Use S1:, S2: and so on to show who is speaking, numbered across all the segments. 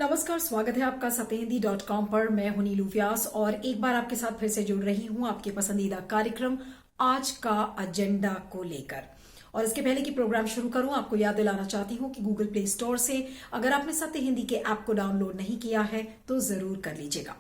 S1: नमस्कार, स्वागत है आपका सत्यहिंदी.com पर। मैं हूं नीलू व्यास और एक बार आपके साथ फिर से जुड़ रही हूं आपके पसंदीदा कार्यक्रम आज का एजेंडा को लेकर। और इसके पहले कि प्रोग्राम शुरू करूं, आपको याद दिलाना चाहती हूं कि गूगल प्ले स्टोर से अगर आपने सत्य हिंदी के ऐप को डाउनलोड नहीं किया है तो जरूर कर लीजिएगा।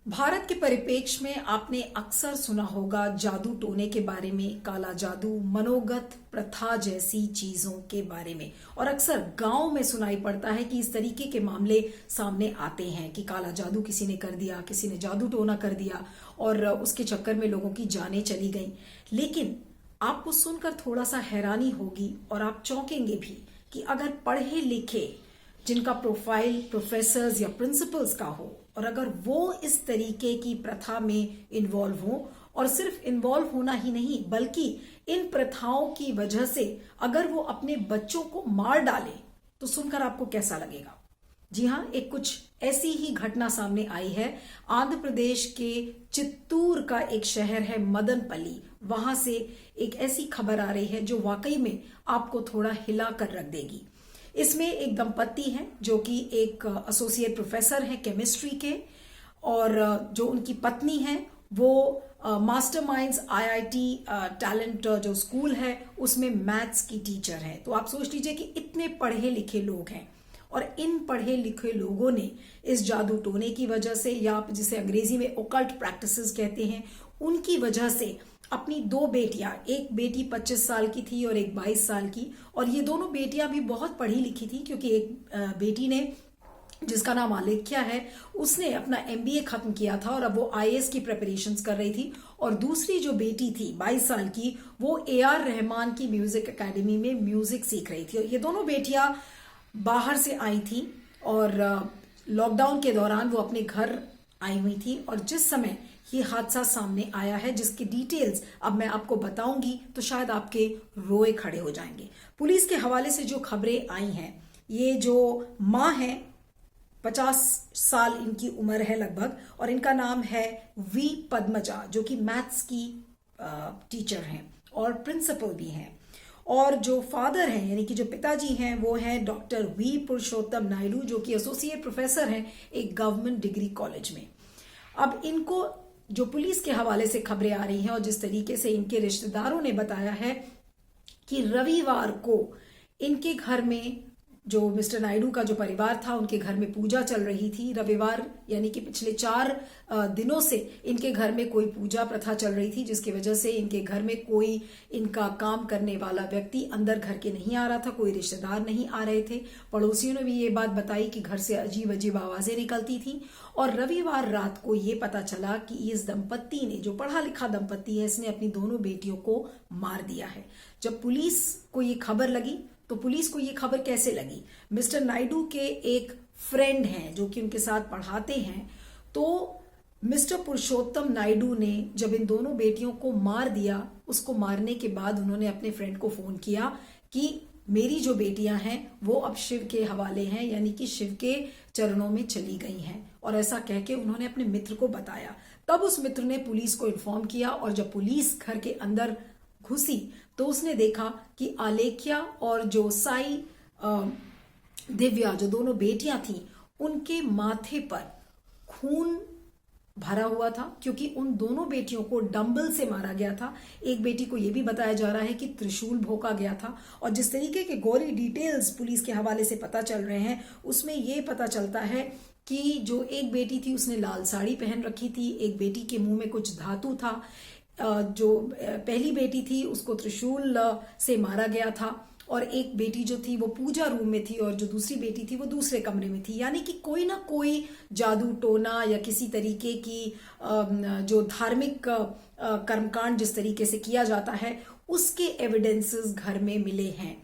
S1: भारत के परिप्रेक्ष्य में आपने अक्सर सुना होगा जादू टोने के बारे में, काला जादू, मनोगत प्रथा जैसी चीजों के बारे में। और अक्सर गांव में सुनाई पड़ता है कि इस तरीके के मामले सामने आते हैं कि काला जादू किसी ने कर दिया, किसी ने जादू टोना कर दिया और उसके चक्कर में लोगों की जानें चली गई। लेकिन आपको सुनकर थोड़ा सा हैरानी होगी और आप चौंकेंगे भी कि अगर पढ़े लिखे जिनका प्रोफाइल प्रोफेसर्स या प्रिंसिपल्स का हो और अगर वो इस तरीके की प्रथा में इन्वॉल्व हो, और सिर्फ इन्वॉल्व होना ही नहीं बल्कि इन प्रथाओं की वजह से अगर वो अपने बच्चों को मार डाले, तो सुनकर आपको कैसा लगेगा। जी हां, एक कुछ ऐसी ही घटना सामने आई है। आंध्र प्रदेश के चित्तूर का एक शहर है मदनपल्ली, वहां से एक ऐसी खबर आ रही है जो वाकई में आपको थोड़ा हिला कर रख देगी। इसमें एक दंपत्ति हैं जो कि एक एसोसिएट प्रोफेसर हैं केमिस्ट्री के, और जो उनकी पत्नी है वो मास्टरमाइंड्स आईआईटी टैलेंट जो स्कूल है उसमें मैथ्स की टीचर है। तो आप सोच लीजिए कि इतने पढ़े लिखे लोग हैं और इन पढ़े लिखे लोगों ने इस जादू टोने की वजह से, या आप जिसे अंग्रेजी में ओकल्ट प्रैक्टिसेस कहते हैं, उनकी वजह से अपनी दो बेटियां, एक बेटी 25 साल की थी और एक 22 साल की, और ये दोनों बेटियां भी बहुत पढ़ी लिखी थी, क्योंकि एक बेटी ने, जिसका नाम आलेख्या है, उसने अपना एमबीए खत्म किया था और अब वो आईएएस की प्रिपरेशंस कर रही थी, और दूसरी जो बेटी थी 22 साल की, वो एआर रहमान की म्यूजिक एकेडमी में म्यूजिक सीख रही थी। ये दोनों बेटियां बाहर से आई थी और लॉकडाउन के दौरान वो अपने घर आई हुई थी, और जिस समय ये हादसा सामने आया है जिसकी डिटेल्स अब मैं आपको बताऊंगी तो शायद आपके रोए खड़े हो जाएंगे। पुलिस के हवाले से जो खबरें आई हैं, ये जो माँ है 50 साल इनकी उम्र है लगभग, और इनका नाम है वी पद्मजा, जो कि मैथ्स की टीचर हैं और प्रिंसिपल भी हैं। और जो फादर हैं यानी कि जो पिताजी हैं वो हैं डॉक्टर वी पुरुषोत्तम नायडू, जो कि एसोसिएट प्रोफेसर हैं एक गवर्नमेंट डिग्री कॉलेज में। अब इनको जो पुलिस के हवाले से खबरें आ रही हैं और जिस तरीके से इनके रिश्तेदारों ने बताया है कि रविवार को इनके घर में, जो मिस्टर नायडू का जो परिवार था उनके घर में पूजा चल रही थी। रविवार यानी कि पिछले 4 दिनों से इनके घर में कोई पूजा प्रथा चल रही थी, जिसकी वजह से इनके घर में कोई इनका काम करने वाला व्यक्ति अंदर घर के नहीं आ रहा था, कोई रिश्तेदार नहीं आ रहे थे। पड़ोसियों ने भी ये बात बताई कि घर से अजीब अजीब आवाजें निकलती थी। और रविवार रात को ये पता चला कि इस दंपत्ति ने, जो पढ़ा लिखा दंपत्ति है, इसने अपनी दोनों बेटियों को मार दिया है। जब पुलिस को ये खबर लगी, तो पुलिस को ये खबर कैसे लगी, मिस्टर नायडू के एक फ्रेंड हैं जो कि उनके साथ पढ़ाते हैं, तो मिस्टर पुरुषोत्तम नायडू ने जब इन दोनों बेटियों को मार दिया, उसको मारने के बाद उन्होंने अपने फ्रेंड को फोन किया कि मेरी जो बेटियां हैं वो अब शिव के हवाले हैं, यानी कि शिव के चरणों में चली गई हैं, और ऐसा कह के उन्होंने अपने मित्र को बताया। तब उस मित्र ने पुलिस को इन्फॉर्म किया, और जब पुलिस घर के अंदर घुसी तो उसने देखा कि आलेख्या और जो साई दिव्या, जो दोनों बेटियां थीं, उनके माथे पर खून भरा हुआ था, क्योंकि उन दोनों बेटियों को डंबल से मारा गया था। एक बेटी को यह भी बताया जा रहा है कि त्रिशूल भोंका गया था। और जिस तरीके के गोरी डिटेल्स पुलिस के हवाले से पता चल रहे हैं, उसमें यह पता चलता है कि जो एक बेटी थी उसने लाल साड़ी पहन रखी थी, एक बेटी के मुंह में कुछ धातु था, जो पहली बेटी थी उसको त्रिशूल से मारा गया था, और एक बेटी जो थी वो पूजा रूम में थी और जो दूसरी बेटी थी वो दूसरे कमरे में थी। यानी कि कोई ना कोई जादू टोना या किसी तरीके की जो धार्मिक कर्मकांड जिस तरीके से किया जाता है उसके एविडेंसेस घर में मिले हैं।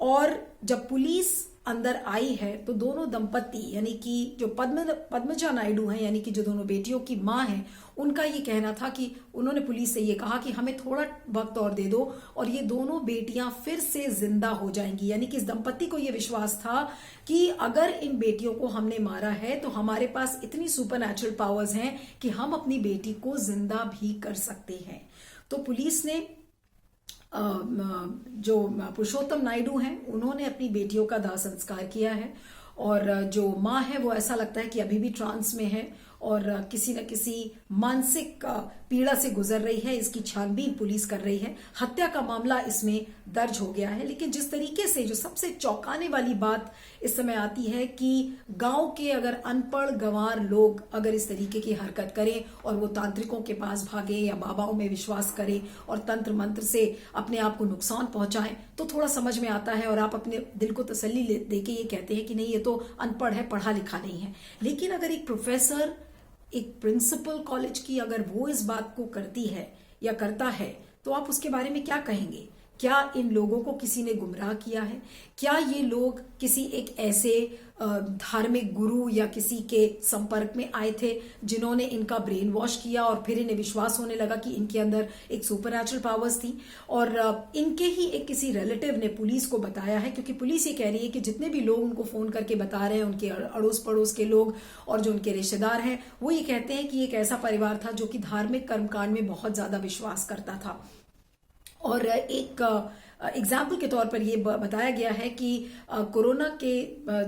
S1: और जब पुलिस अंदर आई है तो दोनों दंपत्ति यानी कि जो पद्मजा नायडू हैं, यानी कि जो दोनों बेटियों की मां हैं, उनका ये कहना था कि उन्होंने पुलिस से ये कहा कि हमें थोड़ा वक्त और दे दो और ये दोनों बेटियां फिर से जिंदा हो जाएंगी। यानी कि इस दंपत्ति को ये विश्वास था कि अगर इन बेटियों को हमने मारा है तो हमारे पास इतनी सुपरनैचुरल पावर्स हैं कि हम अपनी बेटी को जिंदा भी कर सकते हैं। तो पुलिस ने जो पुरुषोत्तम नायडू हैं उन्होंने अपनी बेटियों का दाह संस्कार किया है और जो माँ है वो ऐसा लगता है कि अभी भी ट्रांस में है और किसी न किसी मानसिक पीड़ा से गुजर रही है। इसकी छानबीन पुलिस कर रही है। हत्या का मामला इसमें दर्ज हो गया है। लेकिन जिस तरीके से जो सबसे चौंकाने वाली बात इस समय आती है कि गांव के अगर अनपढ़ गंवार लोग अगर इस तरीके की हरकत करें और वो तांत्रिकों के पास भागे या बाबाओं में विश्वास करें और तंत्र मंत्र से अपने आप को नुकसान पहुंचाएं तो थोड़ा समझ में आता है और आप अपने दिल को तसल्ली देके ये कहते हैं कि नहीं, ये तो अनपढ़ है, पढ़ा लिखा नहीं है। लेकिन अगर एक प्रोफेसर, एक प्रिंसिपल कॉलेज की अगर वो इस बात को करती है या करता है तो आप उसके बारे में क्या कहेंगे? क्या इन लोगों को किसी ने गुमराह किया है? क्या ये लोग किसी एक ऐसे धार्मिक गुरु या किसी के संपर्क में आए थे जिन्होंने इनका ब्रेन वॉश किया और फिर इन्हें विश्वास होने लगा कि इनके अंदर एक सुपर नेचुरल पावर्स थी? और इनके ही एक किसी रिलेटिव ने पुलिस को बताया है, क्योंकि पुलिस ये कह रही है कि जितने भी लोग उनको फोन करके बता रहे हैं, उनके अड़ोस पड़ोस के लोग और जो उनके रिश्तेदार हैं, वो ये कहते हैं कि एक ऐसा परिवार था जो कि धार्मिक कर्मकांड में बहुत ज्यादा विश्वास करता था। और एक एग्जाम्पल के तौर पर ये बताया गया है कि कोरोना के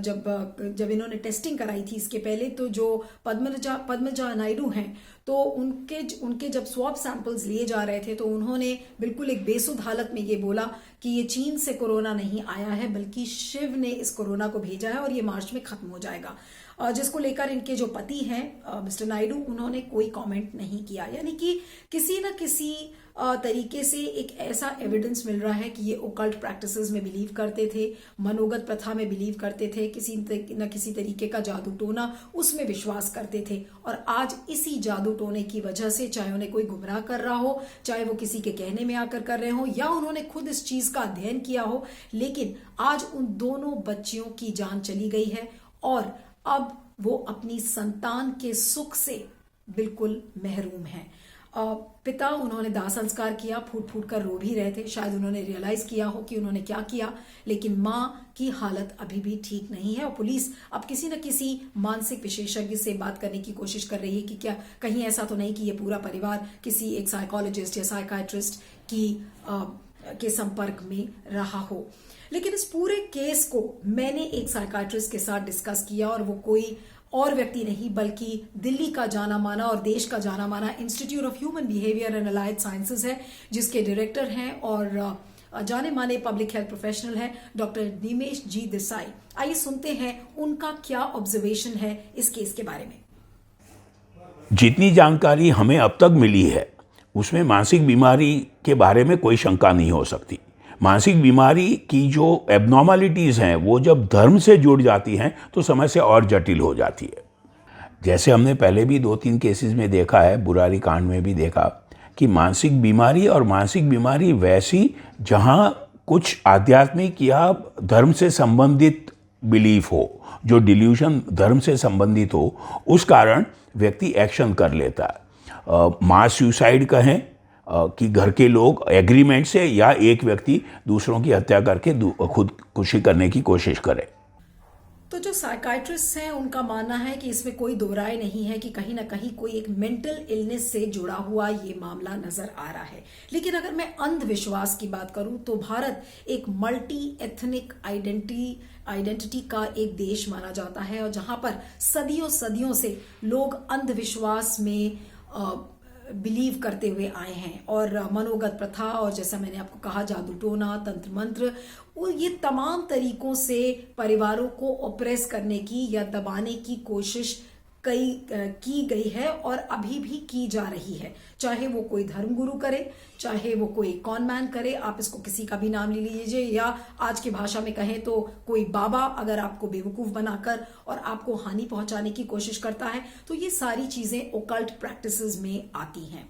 S1: जब इन्होंने टेस्टिंग कराई थी इसके पहले, तो जो पद्मजा नायडू हैं तो उनके जब स्वैब सैंपल्स लिए जा रहे थे तो उन्होंने बिल्कुल एक बेसुध हालत में ये बोला कि ये चीन से कोरोना नहीं आया है बल्कि शिव ने इस कोरोना को भेजा है और ये मार्च में खत्म हो जाएगा। जिसको लेकर इनके जो पति हैं मिस्टर नायडू, उन्होंने कोई कमेंट नहीं किया। यानी कि किसी न किसी तरीके से एक ऐसा एविडेंस मिल रहा है कि ये ओकल्ट प्रैक्टिसेस में बिलीव करते थे, मनोगत प्रथा में बिलीव करते थे, किसी न किसी तरीके का जादू टोना उसमें विश्वास करते थे। और आज इसी जादू टोने की वजह से, चाहे उन्हें कोई गुमराह कर रहा हो, चाहे वो किसी के कहने में आकर कर रहे हो या उन्होंने खुद इस चीज का अध्ययन किया हो, लेकिन आज उन दोनों बच्चियों की जान चली गई है और अब वो अपनी संतान के सुख से बिल्कुल महरूम हैं। पिता, उन्होंने दाह संस्कार किया, फूट फूट कर रो भी रहे थे, शायद उन्होंने रियलाइज किया हो कि उन्होंने क्या किया, लेकिन माँ की हालत अभी भी ठीक नहीं है और पुलिस अब किसी न किसी मानसिक विशेषज्ञ से बात करने की कोशिश कर रही है कि क्या कहीं ऐसा तो नहीं कि ये पूरा परिवार किसी एक साइकोलॉजिस्ट या साइकाइट्रिस्ट के संपर्क में रहा हो। लेकिन इस पूरे केस को मैंने एक साइकाइट्रिस्ट के साथ डिस्कस किया और वो कोई और व्यक्ति नहीं बल्कि दिल्ली का जाना माना और देश का जाना माना institute of human behaviour and allied sciences है, जिसके डायरेक्टर हैं और जाने माने पब्लिक हेल्थ प्रोफेशनल है डॉक्टर निमेश जी देसाई। आइए सुनते हैं उनका क्या ऑब्जर्वेशन है इस केस के बारे में।
S2: जितनी जानकारी हमें अब तक मिली है उसमें मानसिक बीमारी के बारे में कोई शंका नहीं हो सकती। मानसिक बीमारी की जो एबनॉर्मलिटीज़ हैं वो जब धर्म से जुड़ जाती हैं तो समस्या और जटिल हो जाती है। जैसे हमने पहले भी 2-3 केसेस में देखा है, बुरारी कांड में भी देखा कि मानसिक बीमारी और मानसिक बीमारी वैसी जहाँ कुछ आध्यात्मिक या धर्म से संबंधित बिलीफ हो, जो डिल्यूशन धर्म से संबंधित हो, उस कारण व्यक्ति एक्शन कर लेता है। मास सुसाइड कहें कि घर के लोग एग्रीमेंट से या एक व्यक्ति दूसरों की हत्या करके खुद खुशी करने की कोशिश करे।
S1: तो जो साइकाइट्रिस्ट हैं उनका मानना है कि इसमें कोई दो राय नहीं है कि कहीं ना कहीं कोई एक मेंटल इलनेस से जुड़ा हुआ ये मामला नजर आ रहा है। लेकिन अगर मैं अंधविश्वास की बात करूं तो भारत एक मल्टी एथनिक आइडेंटिटी का एक देश माना जाता है और जहां पर सदियों से लोग अंधविश्वास में बिलीव करते हुए आए हैं और मनोगत प्रथा और जैसा मैंने आपको कहा जादू टोना, तंत्र मंत्र, ये तमाम तरीकों से परिवारों को ऑप्रेस करने की या दबाने की कोशिश की गई है और अभी भी की जा रही है। चाहे वो कोई धर्मगुरु करे, चाहे वो कोई कॉन मैन करे, आप इसको किसी का भी नाम ले लीजिए, या आज की भाषा में कहें तो कोई बाबा अगर आपको बेवकूफ बनाकर और आपको हानि पहुंचाने की कोशिश करता है, तो ये सारी चीजें ओकल्ट प्रैक्टिसेस में आती हैं।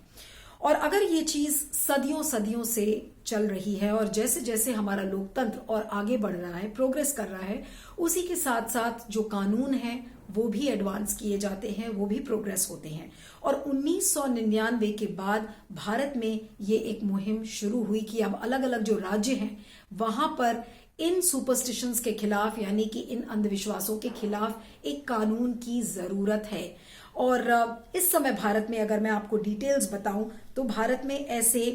S1: और अगर ये चीज सदियों से चल रही है और जैसे जैसे हमारा लोकतंत्र और आगे बढ़ रहा है, प्रोग्रेस कर रहा है, उसी के साथ साथ जो कानून है वो भी एडवांस किए जाते हैं, वो भी प्रोग्रेस होते हैं। और 1999 के बाद भारत में ये एक मुहिम शुरू हुई कि अब अलग अलग जो राज्य हैं वहां पर इन सुपरस्टिशंस के खिलाफ, यानी कि इन अंधविश्वासों के खिलाफ एक कानून की जरूरत है। और इस समय भारत में अगर मैं आपको डिटेल्स बताऊं तो भारत में ऐसे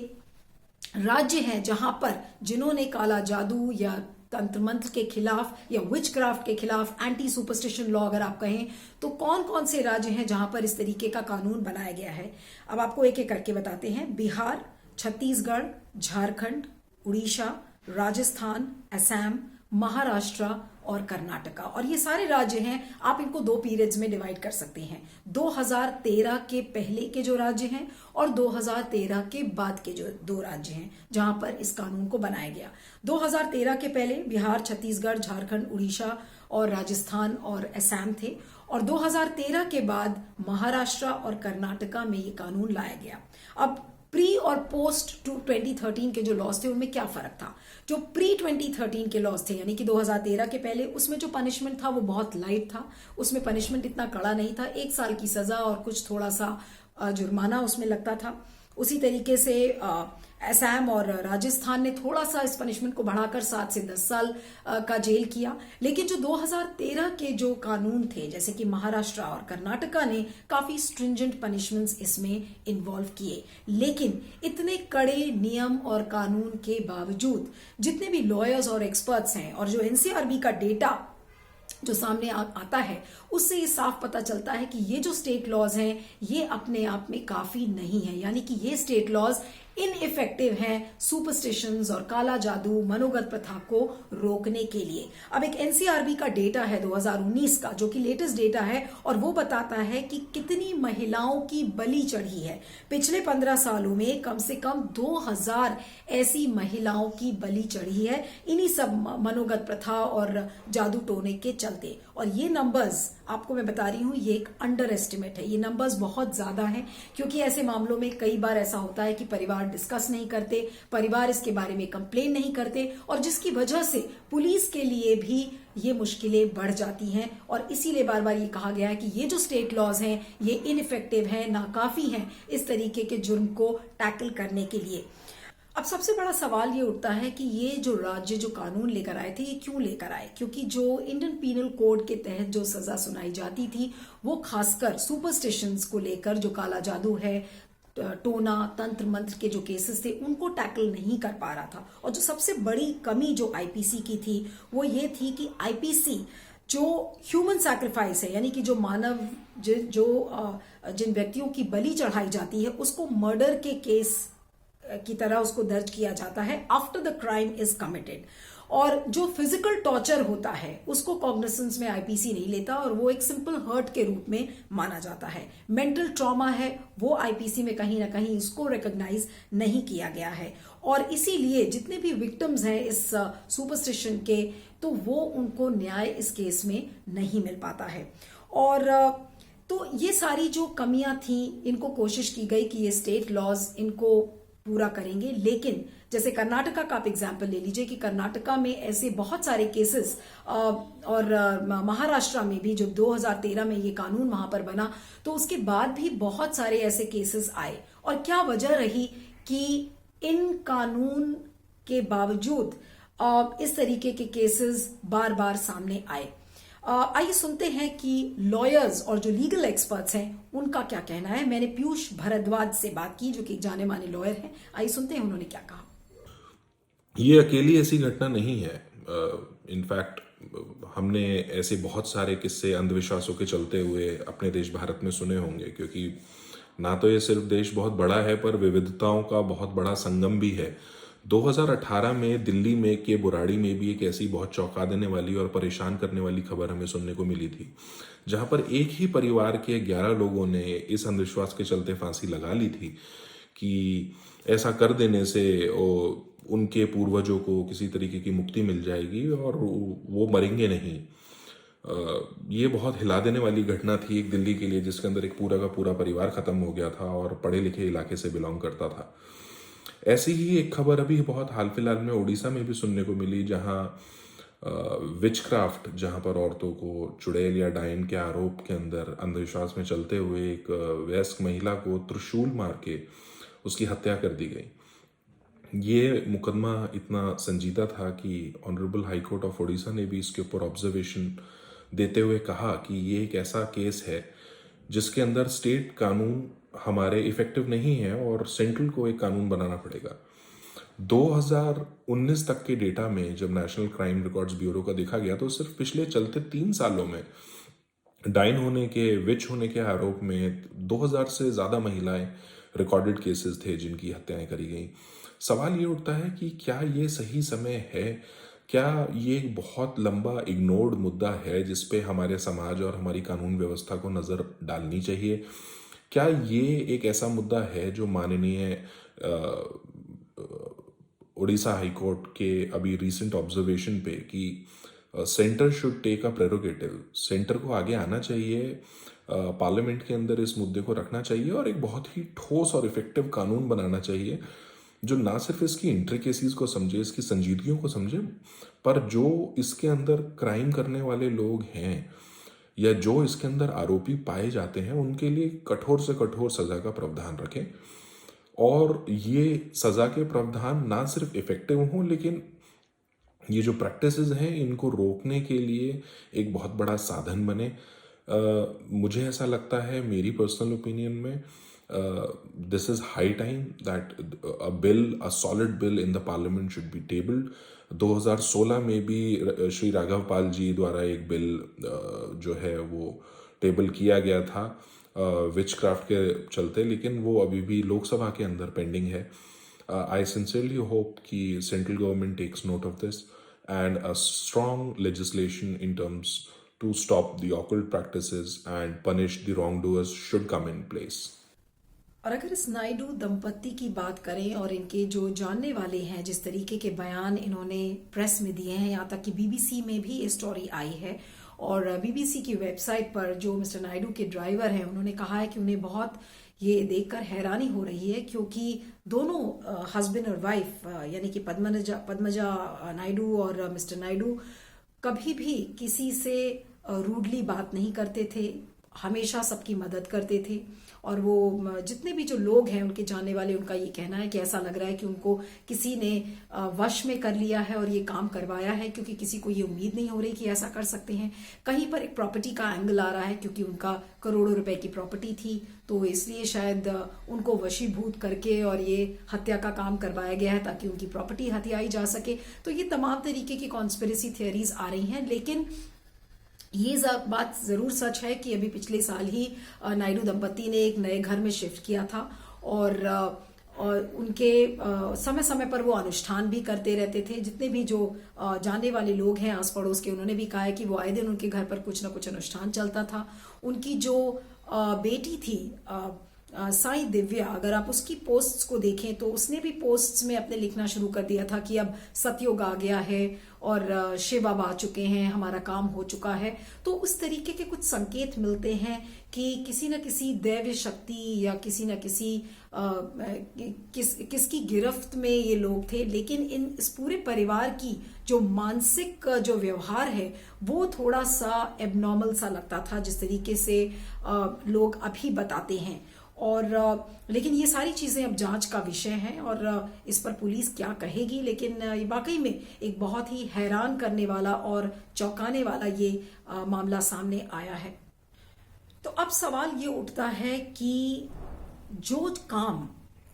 S1: राज्य हैं जहां पर जिन्होंने काला जादू या तंत्र मंत्र के खिलाफ या विच क्राफ्ट के खिलाफ, एंटी सुपरस्टिशन लॉ अगर आप कहें, तो कौन कौन से राज्य हैं जहां पर इस तरीके का कानून बनाया गया है। अब आपको एक एक करके बताते हैं। बिहार, छत्तीसगढ़, झारखंड, उड़ीसा, राजस्थान, असम, महाराष्ट्र और कर्नाटका। और ये सारे राज्य हैं, आप इनको दो पीरियड्स में डिवाइड कर सकते हैं। 2013 के पहले के जो राज्य हैं और 2013 के बाद के जो दो राज्य हैं जहां पर इस कानून को बनाया गया। 2013 के पहले बिहार, छत्तीसगढ़, झारखंड, उड़ीसा और राजस्थान और असम थे, और 2013 के बाद महाराष्ट्र और कर्नाटका में ये कानून लाया गया। अब प्री और पोस्ट 2013 के जो लॉज थे उनमें क्या फर्क था। जो प्री 2013 के लॉज थे, यानी कि 2013 के पहले, उसमें जो पनिशमेंट था वो बहुत लाइट था। उसमें पनिशमेंट इतना कड़ा नहीं था, 1 साल की सजा और कुछ थोड़ा सा जुर्माना उसमें लगता था। उसी तरीके से असम और राजस्थान ने थोड़ा सा इस पनिशमेंट को बढ़ाकर 7 से 10 साल का जेल किया। लेकिन जो 2013 के जो कानून थे, जैसे कि महाराष्ट्र और कर्नाटका ने काफी स्ट्रिंजेंट पनिशमेंट्स इसमें इन्वॉल्व किए। लेकिन इतने कड़े नियम और कानून के बावजूद जितने भी लॉयर्स और एक्सपर्ट्स हैं और जो एनसीआरबी का डेटा जो सामने आता है, उससे ये साफ पता चलता है कि ये जो स्टेट लॉज हैं ये अपने आप में काफी नहीं है। यानी कि ये स्टेट लॉज इनइफेक्टिव हैं सुपरस्टिशंस और काला जादू, मनोगत प्रथा को रोकने के लिए। अब एक एनसीआरबी का डेटा है 2019 का, जो कि लेटेस्ट डेटा है, और वो बताता है कि कितनी महिलाओं की बलि चढ़ी है। पिछले 15 सालों में कम से कम 2000 ऐसी महिलाओं की बलि चढ़ी है इन्हीं सब मनोगत प्रथा और जादू टोने के चलते। और ये नंबर्स आपको मैं बता रही हूं, ये एक अंडर एस्टिमेट है। ये नंबर्स बहुत ज्यादा हैं, क्योंकि ऐसे मामलों में कई बार ऐसा होता है कि परिवार डिस्कस नहीं करते, परिवार इसके बारे में कंप्लेन नहीं करते, और जिसकी वजह से पुलिस के लिए भी ये मुश्किलें बढ़ जाती हैं। और इसीलिए बार बार ये कहा गया है कि ये जो स्टेट लॉज हैं ये इनइफेक्टिव हैं, नाकाफी हैं इस तरीके के जुर्म को टैकल करने के लिए। अब सबसे बड़ा सवाल ये उठता है कि ये जो राज्य जो कानून लेकर आए थे, ये क्यों लेकर आए। क्योंकि जो इंडियन पीनल कोड के तहत जो सजा सुनाई जाती थी वो खासकर सुपरस्टिशंस को लेकर, जो काला जादू है, टोना, तंत्र मंत्र के जो केसेस थे उनको टैकल नहीं कर पा रहा था। और जो सबसे बड़ी कमी जो आईपीसी की थी वो ये थी कि आईपीसी जो ह्यूमन सैक्रिफाइस है, यानी कि जो मानव जिन व्यक्तियों की बलि चढ़ाई जाती है उसको मर्डर के केस की तरह उसको दर्ज किया जाता है after the crime is committed. और जो फिजिकल टॉर्चर होता है उसको कॉग्निसेंस में आईपीसी नहीं लेता और वो एक सिंपल हर्ट के रूप में माना जाता है। मेंटल ट्रॉमा है वो आईपीसी में कहीं ना कहीं उसको रिकॉग्नाइज नहीं किया गया है। और इसीलिए जितने भी विक्टिम्स हैं इस सुपरस्टिशन के, तो वो उनको न्याय इस केस में नहीं मिल पाता है। और तो ये सारी जो कमियां थी, इनको कोशिश की गई कि ये स्टेट लॉज इनको पूरा करेंगे। लेकिन जैसे कर्नाटका का आप एग्जाम्पल ले लीजिए कि कर्नाटका में ऐसे बहुत सारे केसेस, और महाराष्ट्र में भी जो 2013 में ये कानून वहां पर बना, तो उसके बाद भी बहुत सारे ऐसे केसेस आए। और क्या वजह रही कि इन कानून के बावजूद इस तरीके के केसेस बार बार सामने आए। आइए सुनते हैं कि लॉयर्स और जो लीगल एक्सपर्ट्स हैं उनका क्या कहना है। मैंने पीयूष भारद्वाज से बात की, जो कि जाने माने लॉयर हैं। आइए सुनते हैं उन्होंने क्या कहा।
S3: ये अकेली ऐसी घटना नहीं है। इनफैक्ट हमने ऐसे बहुत सारे किस्से अंधविश्वासों के चलते हुए अपने देश भारत में सुने होंगे, क्योंकि ना तो ये सिर्फ देश बहुत बड़ा है पर विविधताओं का बहुत बड़ा संगम भी है। 2018 में दिल्ली में के बुराड़ी में भी एक ऐसी बहुत चौंका देने वाली और परेशान करने वाली खबर हमें सुनने को मिली थी, जहां पर एक ही परिवार के 11 लोगों ने इस अंधविश्वास के चलते फांसी लगा ली थी कि ऐसा कर देने से उनके पूर्वजों को किसी तरीके की मुक्ति मिल जाएगी और वो मरेंगे नहीं। ये बहुत हिला देने वाली घटना थी एक दिल्ली के लिए, जिसके अंदर एक पूरा का पूरा परिवार खत्म हो गया था और पढ़े लिखे इलाके से बिलोंग करता था। ऐसी ही एक खबर अभी बहुत हाल फिलहाल में उड़ीसा में भी सुनने को मिली, जहां विचक्राफ्ट, जहां पर औरतों को चुड़ैल या डायन के आरोप के अंदर अंधविश्वास में चलते हुए एक वयस्क महिला को त्रिशूल मार के उसकी हत्या कर दी गई। ये मुकदमा इतना संजीदा था कि honourable high court of Orissa ने भी इसके ऊपर ऑब्जर्वेशन देते हुए कहा कि ये एक ऐसा केस है जिसके अंदर स्टेट कानून हमारे इफेक्टिव नहीं है और सेंट्रल को एक कानून बनाना पड़ेगा। 2019 तक के डेटा में जब नेशनल क्राइम रिकॉर्ड्स ब्यूरो का देखा गया तो सिर्फ पिछले चलते 3 सालों में डाइन होने के, विच होने के आरोप में 2000 से ज़्यादा महिलाएं रिकॉर्डेड केसेस थे जिनकी हत्याएं करी गई। सवाल ये उठता है कि क्या ये सही समय है, क्या ये एक बहुत लंबा इग्नोर्ड मुद्दा है जिस पे हमारे समाज और हमारी कानून व्यवस्था को नज़र डालनी चाहिए? क्या ये एक ऐसा मुद्दा है जो माननीय उड़ीसा हाई कोर्ट के अभी रिसेंट ऑब्जर्वेशन पे कि centre should take a prerogative, centre को आगे आना चाहिए, पार्लियामेंट के अंदर इस मुद्दे को रखना चाहिए और एक बहुत ही ठोस और इफेक्टिव कानून बनाना चाहिए जो ना सिर्फ इसकी इंट्रिकेसीज को समझे, इसकी संजीदगियों को समझे, पर जो इसके अंदर क्राइम करने वाले लोग हैं या जो इसके अंदर आरोपी पाए जाते हैं उनके लिए कठोर से कठोर सजा का प्रावधान रखें और ये सजा के प्रावधान ना सिर्फ इफेक्टिव हों लेकिन ये जो प्रैक्टिसेस हैं इनको रोकने के लिए एक बहुत बड़ा साधन बने। मुझे ऐसा लगता है, मेरी पर्सनल ओपिनियन में, this is high time that a solid bill in the parliament should be tabled. 2016 में भी श्री राघव पाल जी द्वारा एक बिल जो है वो टेबल किया गया था विच क्राफ्ट के चलते, लेकिन वो अभी भी लोकसभा के अंदर पेंडिंग है। आई सिंसियरली होप कि central government takes note of this and a strong legislation in terms to stop the occult practices and punish the wrongdoers should come in place.
S1: और अगर इस नायडू दंपत्ति की बात करें और इनके जो जानने वाले हैं, जिस तरीके के बयान इन्होंने प्रेस में दिए हैं, यहाँ तक कि बीबीसी में भी ये स्टोरी आई है और बीबीसी की वेबसाइट पर जो मिस्टर नायडू के ड्राइवर हैं उन्होंने कहा है कि उन्हें बहुत ये देखकर हैरानी हो रही है क्योंकि दोनों हस्बैंड और वाइफ यानी कि पद्मजा नायडू और मिस्टर नायडू कभी भी किसी से रूडली बात नहीं करते थे, हमेशा सबकी मदद करते थे और वो जितने भी जो लोग हैं उनके जानने वाले, उनका ये कहना है कि ऐसा लग रहा है कि उनको किसी ने वश में कर लिया है और ये काम करवाया है क्योंकि किसी को ये उम्मीद नहीं हो रही कि ऐसा कर सकते हैं। कहीं पर एक प्रॉपर्टी का एंगल आ रहा है क्योंकि उनका करोड़ों रुपए की प्रॉपर्टी थी तो इसलिए शायद उनको वशीभूत करके और ये हत्या का काम करवाया गया है ताकि उनकी प्रॉपर्टी हथियाई जा सके। तो ये तमाम तरीके की कॉन्स्पिरेसी थियरीज आ रही हैं, लेकिन ये बात जरूर सच है कि अभी पिछले साल ही नायडू दंपत्ति ने एक नए घर में शिफ्ट किया था और उनके समय समय पर वो अनुष्ठान भी करते रहते थे। जितने भी जो जानने वाले लोग हैं आस पड़ोस के, उन्होंने भी कहा है कि वो आए दिन उनके घर पर कुछ ना कुछ अनुष्ठान चलता था। उनकी जो बेटी थी साई दिव्या, अगर आप उसकी पोस्ट्स को देखें तो उसने भी पोस्ट्स में अपने लिखना शुरू कर दिया था कि अब सतयुग आ गया है और शिव अब आ चुके हैं, हमारा काम हो चुका है। तो उस तरीके के कुछ संकेत मिलते हैं कि किसी न किसी दैव्य शक्ति या किसी न किसी किसकी गिरफ्त में ये लोग थे। लेकिन इस पूरे परिवार की जो मानसिक जो व्यवहार है वो थोड़ा सा एबनॉर्मल सा लगता था, जिस तरीके से लोग अभी बताते हैं। और लेकिन ये सारी चीजें अब जांच का विषय हैं और इस पर पुलिस क्या कहेगी, लेकिन ये वाकई में एक बहुत ही हैरान करने वाला और चौंकाने वाला ये मामला सामने आया है। तो अब सवाल ये उठता है कि जो काम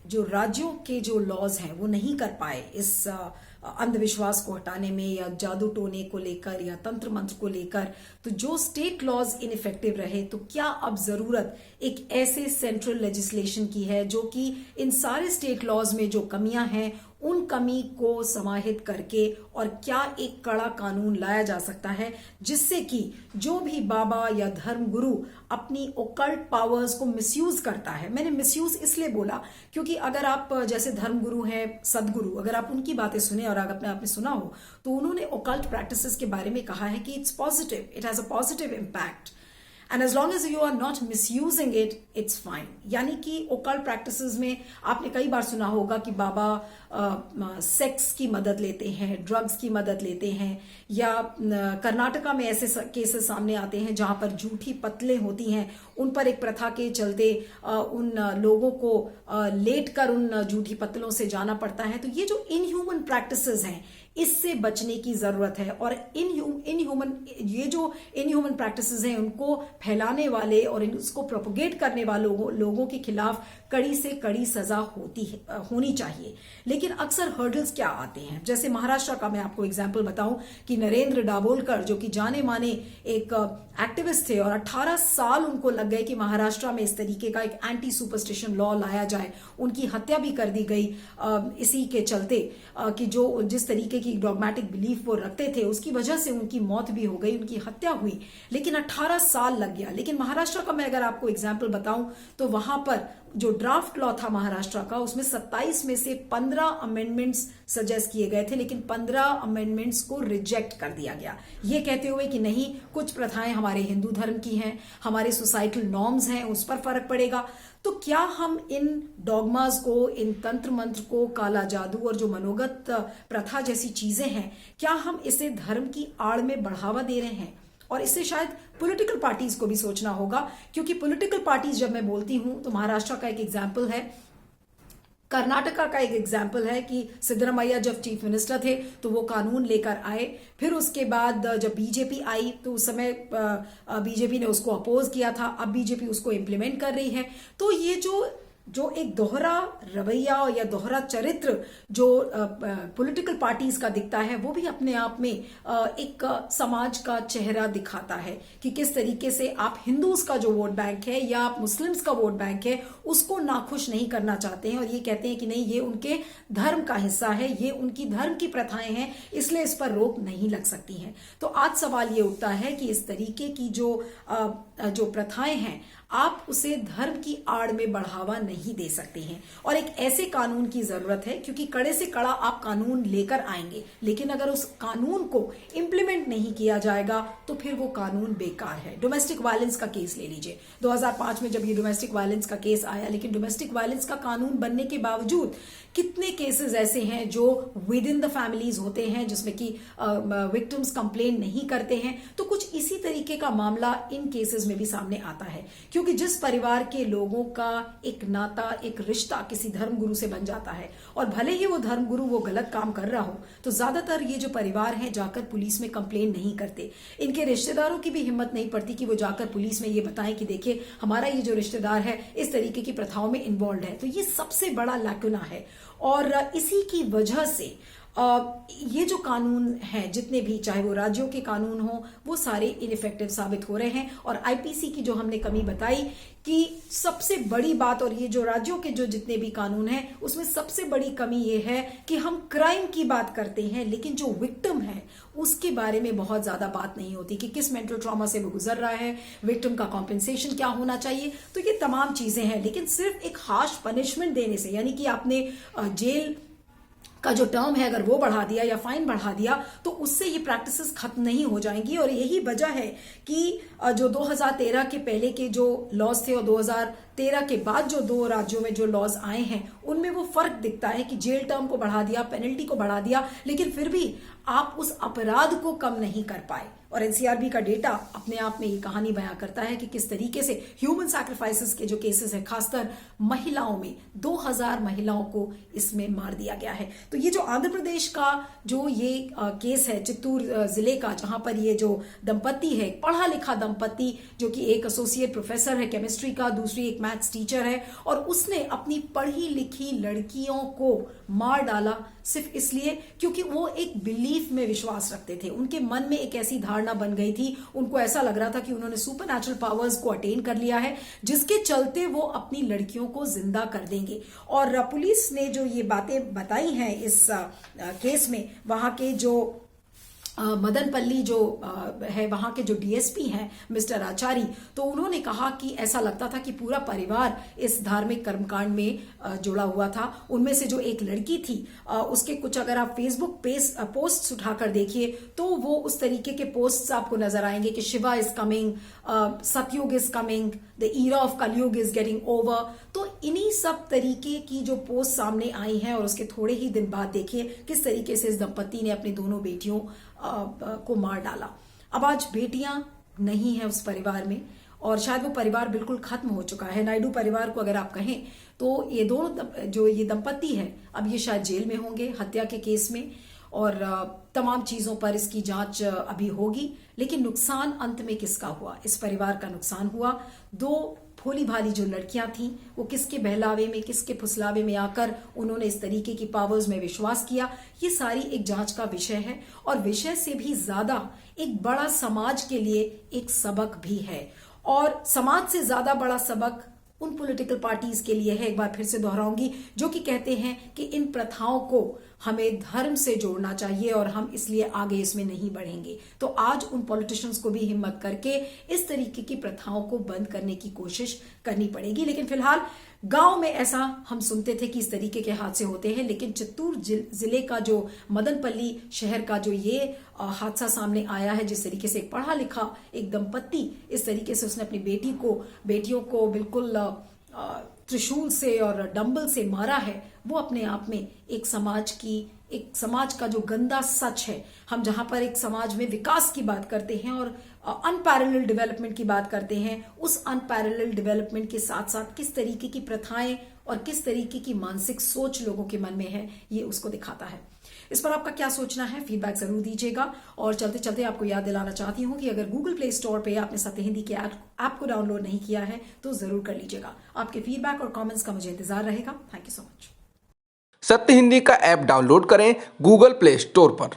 S1: जो राज्यों के जो लॉज हैं वो नहीं कर पाए इस अंधविश्वास को हटाने में या जादू टोने को लेकर या तंत्र मंत्र को लेकर, तो जो स्टेट लॉज इनइफेक्टिव रहे, तो क्या अब जरूरत एक ऐसे सेंट्रल लेजिस्लेशन की है जो कि इन सारे स्टेट लॉज में जो कमियां हैं उन कमी को समाहित करके और क्या एक कड़ा कानून लाया जा सकता है जिससे कि जो भी बाबा या धर्म गुरु अपनी ओकल्ट पावर्स को मिसयूज करता है। मैंने मिसयूज इसलिए बोला क्योंकि अगर आप जैसे धर्म गुरु हैं सदगुरु, अगर आप उनकी बातें सुने और अगर आपने सुना हो तो उन्होंने ओकल्ट प्रैक्टिसेस के बारे में कहा है कि it's positive, it has a positive impact and as long as you are not misusing it, it's fine. यानी कि ओकल्ट प्रैक्टिसेस में आपने कई बार सुना होगा कि बाबा सेक्स की मदद लेते हैं, ड्रग्स की मदद लेते हैं, या कर्नाटका में ऐसे केसेस सामने आते हैं जहां पर झूठी पतलें होती हैं, उन पर एक प्रथा के चलते उन लोगों को लेट कर उन झूठी पतलों से जाना पड़ता है। तो ये जो इनह्यूमन प्रैक्टिसेस हैं इससे बचने की जरूरत है। और इनह्यूमन प्रैक्टिसेस हैं उनको फैलाने वाले और इसको प्रोपोगेट करने वालों लोगों के खिलाफ कड़ी से कड़ी सजा होनी चाहिए। लेकिन अक्सर हर्डल्स क्या आते हैं, जैसे महाराष्ट्र का मैं आपको एग्जांपल बताऊं कि नरेंद्र दाभोलकर जो कि जाने माने एक एक्टिविस्ट थे और 18 साल उनको लग गए कि महाराष्ट्र में इस तरीके का एक एंटी सुपरस्टिशन लॉ लाया जाए। उनकी हत्या भी कर दी गई इसी के चलते कि जो जिस तरीके की डॉगमेटिक बिलीफ वो रखते थे उसकी वजह से उनकी मौत भी हो गई, उनकी हत्या हुई, लेकिन 18 साल लग गया। लेकिन महाराष्ट्र का मैं अगर आपको एग्जाम्पल बताऊं तो वहां पर जो ड्राफ्ट लॉ था महाराष्ट्र का उसमें 27 में से 15 अमेंडमेंट्स सजेस्ट किए गए थे, लेकिन 15 अमेंडमेंट्स को रिजेक्ट कर दिया गया, ये कहते हुए कि नहीं, कुछ प्रथाएं हमारे हिंदू धर्म की हैं, हमारे सोसाइटल नॉर्म्स हैं, उस पर फर्क पड़ेगा। तो क्या हम इन डॉगमास को, इन तंत्र मंत्र को, काला जादू और जो मनोगत प्रथा जैसी चीजें हैं, क्या हम इसे धर्म की आड़ में बढ़ावा दे रहे हैं? और इससे शायद पॉलिटिकल पार्टीज को भी सोचना होगा, क्योंकि पॉलिटिकल पार्टीज जब मैं बोलती हूं तो महाराष्ट्र का एक एग्जाम्पल है, कर्नाटका का एक एग्जाम्पल है कि सिद्धरामैया जब चीफ मिनिस्टर थे तो वो कानून लेकर आए, फिर उसके बाद जब बीजेपी आई तो उस समय बीजेपी ने उसको अपोज किया था, अब बीजेपी उसको इम्प्लीमेंट कर रही है। तो ये जो एक दोहरा रवैया या दोहरा चरित्र जो पॉलिटिकल पार्टीज का दिखता है वो भी अपने आप में एक समाज का चेहरा दिखाता है कि किस तरीके से आप हिंदूज का जो वोट बैंक है या आप मुस्लिम्स का वोट बैंक है उसको नाखुश नहीं करना चाहते हैं और ये कहते हैं कि नहीं, ये उनके धर्म का हिस्सा है, ये उनकी धर्म की प्रथाएं हैं, इसलिए इस पर रोक नहीं लग सकती हैं। तो आज सवाल ये उठता है कि इस तरीके की जो प्रथाएं हैं आप उसे धर्म की आड़ में बढ़ावा नहीं दे सकते हैं और एक ऐसे कानून की जरूरत है, क्योंकि कड़े से कड़ा आप कानून लेकर आएंगे लेकिन अगर उस कानून को इंप्लीमेंट नहीं किया जाएगा तो फिर वो कानून बेकार है। डोमेस्टिक वायलेंस का केस ले लीजिए, 2005 में जब ये डोमेस्टिक वायलेंस का केस आया, लेकिन डोमेस्टिक वायलेंस का कानून बनने के बावजूद कितने केसेस ऐसे हैं जो विद इन द फैमिलीज होते हैं जिसमें कि विक्टिम्स कंप्लेन नहीं करते हैं। तो कुछ इसी तरीके का मामला इन केसेस में भी सामने आता है, क्योंकि जिस परिवार के लोगों का एक नाता, एक रिश्ता किसी धर्मगुरु से बन जाता है और भले ही वो धर्मगुरु वो गलत काम कर रहा हो तो ज्यादातर ये जो परिवार हैं जाकर पुलिस में कंप्लेन नहीं करते। इनके रिश्तेदारों की भी हिम्मत नहीं पड़ती कि वो जाकर पुलिस में ये बताएं कि देखिए हमारा ये जो रिश्तेदार है इस तरीके की प्रथाओं में इन्वॉल्व है। तो ये सबसे बड़ा लैकुना है और इसी की वजह से ये जो कानून हैं जितने भी, चाहे वो राज्यों के कानून हो, वो सारे इनइफेक्टिव साबित हो रहे हैं। और आईपीसी की जो हमने कमी बताई कि सबसे बड़ी बात, और ये जो राज्यों के जो जितने भी कानून हैं उसमें सबसे बड़ी कमी ये है कि हम क्राइम की बात करते हैं लेकिन जो विक्टिम है उसके बारे में बहुत ज्यादा बात नहीं होती कि किस मेंटल ट्रॉमा से वो गुजर रहा है, विक्टिम का कॉम्पेंसेशन क्या होना चाहिए। तो ये तमाम चीजें हैं, लेकिन सिर्फ एक हार्श पनिशमेंट देने से, यानी कि आपने जेल का जो टर्म है अगर वो बढ़ा दिया या फाइन बढ़ा दिया तो उससे ये प्रैक्टिसेस खत्म नहीं हो जाएंगी। और यही वजह है कि जो 2013 के पहले के जो लॉज थे और 2013 के बाद जो दो राज्यों में जो लॉज आए हैं उनमें वो फर्क दिखता है कि जेल टर्म को बढ़ा दिया, पेनल्टी को बढ़ा दिया, लेकिन फिर भी आप उस अपराध को कम नहीं कर पाए। और एनसीआरबी का डेटा अपने आप में ये कहानी बयां करता है कि किस तरीके से ह्यूमन सैक्रिफाइसेस के जो केसेस हैं, खासकर महिलाओं में 2000 महिलाओं को इसमें मार दिया गया है। तो ये जो आंध्र प्रदेश का जो ये केस है, चित्तूर जिले का, जहां पर ये जो दंपति है, पढ़ा लिखा दंपति, जो कि एक एसोसिएट प्रोफेसर है केमिस्ट्री का, दूसरी एक मैथ्स टीचर है, और उसने अपनी पढ़ी लिखी लड़कियों को मार डाला सिर्फ इसलिए क्योंकि वो एक बिलीफ में विश्वास रखते थे। उनके मन में एक ऐसी धारणा बन गई थी, उनको ऐसा लग रहा था कि उन्होंने सुपरनैचुरल पावर्स को अटेन कर लिया है जिसके चलते वो अपनी लड़कियों को जिंदा कर देंगे। और पुलिस ने जो ये बातें बताई हैं इस केस में, वहां के जो मदनपल्ली जो है वहां के जो डीएसपी हैं मिस्टर आचारी, तो उन्होंने कहा कि ऐसा लगता था कि पूरा परिवार इस धार्मिक कर्मकांड में जुड़ा हुआ था। उनमें से जो एक लड़की थी उसके कुछ अगर आप फेसबुक पोस्ट्स उठाकर देखिए तो वो उस तरीके के पोस्ट्स आपको नजर आएंगे कि शिवा इज कमिंग, सतयुग is coming, the era of कलयुग इज गेटिंग ओवर। तो इन्हीं सब तरीके की जो पोस्ट सामने आई हैं और उसके थोड़े ही दिन बाद देखिए किस तरीके से इस दंपति ने अपनी दोनों बेटियों को मार डाला। अब आज बेटियां नहीं है उस परिवार में और शायद वो परिवार बिल्कुल खत्म हो चुका है। नायडू परिवार को अगर आप कहें तो ये दोनों जो ये दंपति है अब ये शायद जेल में होंगे हत्या के केस में। और तमाम चीजों पर इसकी जांच अभी होगी। लेकिन नुकसान अंत में किसका हुआ? इस परिवार का नुकसान हुआ। दो भोली भाली जो लड़कियां थीं, वो किसके बहलावे में, किसके फुसलावे में आकर उन्होंने इस तरीके की पावर्स में विश्वास किया, ये सारी एक जांच का विषय है। और विषय से भी ज्यादा एक बड़ा समाज के लिए एक सबक भी है, और समाज से ज्यादा बड़ा सबक उन पॉलिटिकल पार्टीज के लिए है, एक बार फिर से दोहराऊंगी, जो कि कहते हैं कि इन प्रथाओं को हमें धर्म से जोड़ना चाहिए और हम इसलिए आगे इसमें नहीं बढ़ेंगे। तो आज उन पॉलिटिशियंस को भी हिम्मत करके इस तरीके की प्रथाओं को बंद करने की कोशिश करनी पड़ेगी। लेकिन फिलहाल गांव में ऐसा हम सुनते थे कि इस तरीके के हादसे होते हैं, लेकिन चित्तूर जिले का जो मदनपल्ली शहर का जो ये हादसा सामने आया है, जिस तरीके से एक पढ़ा लिखा एक दंपत्ति इस तरीके से उसने अपनी बेटियों को बिल्कुल त्रिशूल से और डंबल से मारा है, वो अपने आप में एक समाज का जो गंदा सच है। हम जहां पर एक समाज में विकास की बात करते हैं और अनपैरेलल डेवलपमेंट की बात करते हैं, उस अनपैरेलल डेवलपमेंट के साथ साथ किस तरीके की प्रथाएं और किस तरीके की मानसिक सोच लोगों के मन में है, ये उसको दिखाता है। इस पर आपका क्या सोचना है, फीडबैक जरूर दीजिएगा। और चलते चलते आपको याद दिलाना चाहती हूं कि अगर गूगल प्ले स्टोर पे आपने सत्य हिंदी के ऐप को डाउनलोड नहीं किया है तो जरूर कर लीजिएगा। आपके फीडबैक और कमेंट्स का मुझे इंतजार रहेगा। Thank you so much.
S4: सत्य हिंदी का ऐप डाउनलोड करें गूगल प्ले स्टोर पर।